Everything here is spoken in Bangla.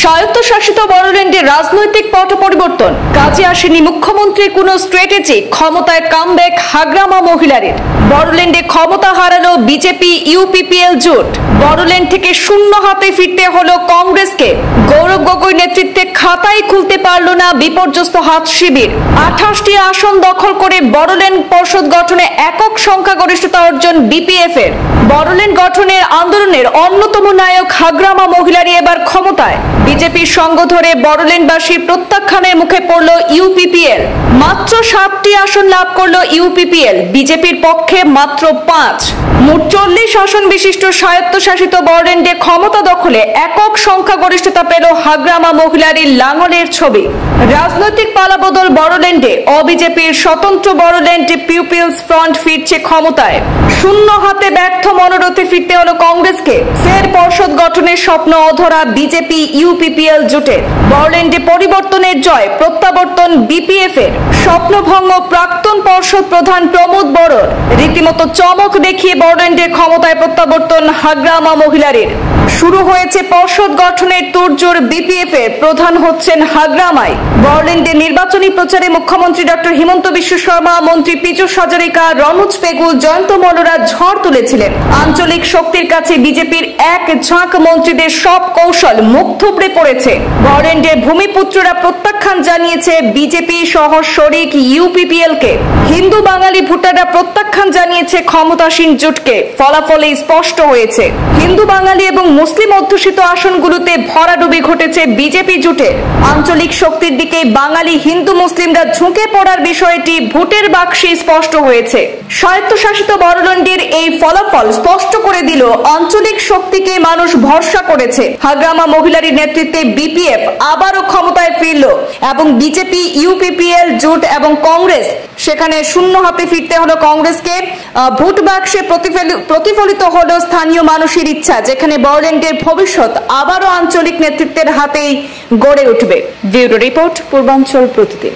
স্বায়ত্তশাসিত বড়োল্যান্ডে রাজনৈতিক পট পরিবর্তন, কাজে আসেনি মুখ্যমন্ত্রীর কোনো স্ট্র্যাটেজি, ক্ষমতায় কামব্যাক হাগ্রামা মহিলারের। বড়োল্যান্ডে ক্ষমতা হারালো বিজেপি ইউপিপিএল জোট। বড়োল্যান্ড থেকে শূন্য হাতে ফিরতে হলো কংগ্রেসকে। গৌরব গগৈ নেতৃত্বে খাতাই খুলতে পারল না বিপর্যস্ত হাত শিবির। 28টি আসন দখল করে বড়োল্যান্ড পর্ষদ গঠনে একক সংখ্যাগরিষ্ঠতা অর্জন বিপিএফ এর। বড়োল্যান্ড গঠনের আন্দোলনের অন্যতম নায়ক হাগ্রামা মহিলারি এবার ক্ষমতায়। বিজেপির সঙ্গ ধরে বড়োল্যান্ডবাসীর প্রত্যাখ্যানের মুখে পড়ল ইউপিপিএল। মাত্র 7টি আসন লাভ করল ইউপিপিএল, বিজেপির পক্ষে মাত্র 5। মোট 40 আসন বিশিষ্ট স্বায়ত্তশাসিত বড়োল্যান্ডে ক্ষমতা দখলে একক সংখ্যাগরিষ্ঠতা পেল হাগ্রামা মহিলারির লাঙলের ছবি। রাজনৈতিক পালাবদল বড়োল্যান্ডে। অবিজেপির স্বতন্ত্র বড়োল্যান্ড পিপলস ফ্রন্ট ফিরছে ক্ষমতায়। শূন্য হাতে ব্যর্থ মনোরথে ফিরতে হলো কংগ্রেসকে। ফের পর্ষদ গঠনের স্বপ্ন অধরা বিজেপি ইউপিপিএল জোটের। বড়োল্যান্ডে পরিবর্তনের জয়, প্রত্যাবর্তন বিপিএফ এর। স্বপ্নভঙ্গ প্রাক্তন পর্ষদ প্রধান প্রমোদ বড়োর। রীতিমতো চমক দেখিয়ে বড়োল্যান্ডের ক্ষমতায় প্রত্যাবর্তন হাগ্রামা মহিলারের। শুরু হয়েছে পর্ষদ গঠনের তোড়জোড় বিপিএফ এর। প্রধান হচ্ছেন হাগ্রামাই। বড়োল্যান্ডে নির্বাচনী প্রচারে মুখ্যমন্ত্রী ডক্টর হিমন্ত বিশ্ব শর্মা, মন্ত্রী পীযূষ হাজারিকা, রনোজ পেগুল, জয়ন্ত মল্লরা ঝড় তুলেছিলেন। আঞ্চলিক শক্তির কাছে বিজেপির এক ঝাঁক মন্ত্রীদের সব কৌশল মুখ থুবড়ে পড়েছে। বড়োল্যান্ডের ভূমিপুত্ররা প্রত্যাখ্যান জানিয়েছে বিজেপি সহ শরিক ইউপিপিএল কে। হিন্দু বাঙালি ভোটাররা প্রত্যাখ্যান জানিয়েছে ক্ষমতাসীন জোটকে। ফলাফলে স্পষ্ট হয়েছে, হিন্দু বাঙালি এবং মুসলিম অধ্যুষিত আসনগুলোতে ভরাডুবি ঘটেছে বিজেপি জোটের। আঞ্চলিক শক্তির দিকে বাঙালি হিন্দু মুসলিমরা ঝুঁকে পড়ার বিষয়টি ভোটের বাক্সে স্পষ্ট হয়েছে। স্বায়ত্তশাসিত বড়োল্যান্ডের এই ফলাফল স্পষ্ট করে দিল আঞ্চলিক শক্তিকে মানুষ ভরসা করেছে। হাগ্রামা মহিলারির নেতৃত্বে বিপিএফ আবারও ক্ষমতায় ফিরল এবং বিজেপি ইউপিপিএল জোট এবং কংগ্রেস, সেখানে শূন্য হাতে ফিরতে হলো কংগ্রেসকে। ভোট বাক্সে প্রতিফলিত হলো স্থানীয় মানুষের ইচ্ছা, যেখানে বড়োল্যান্ডের ভবিষ্যৎ আবারও আঞ্চলিক নেতৃত্বের হাতেই গড়ে উঠবে। ব্যুরো রিপোর্ট, পূর্বাঞ্চল প্রতিদিন।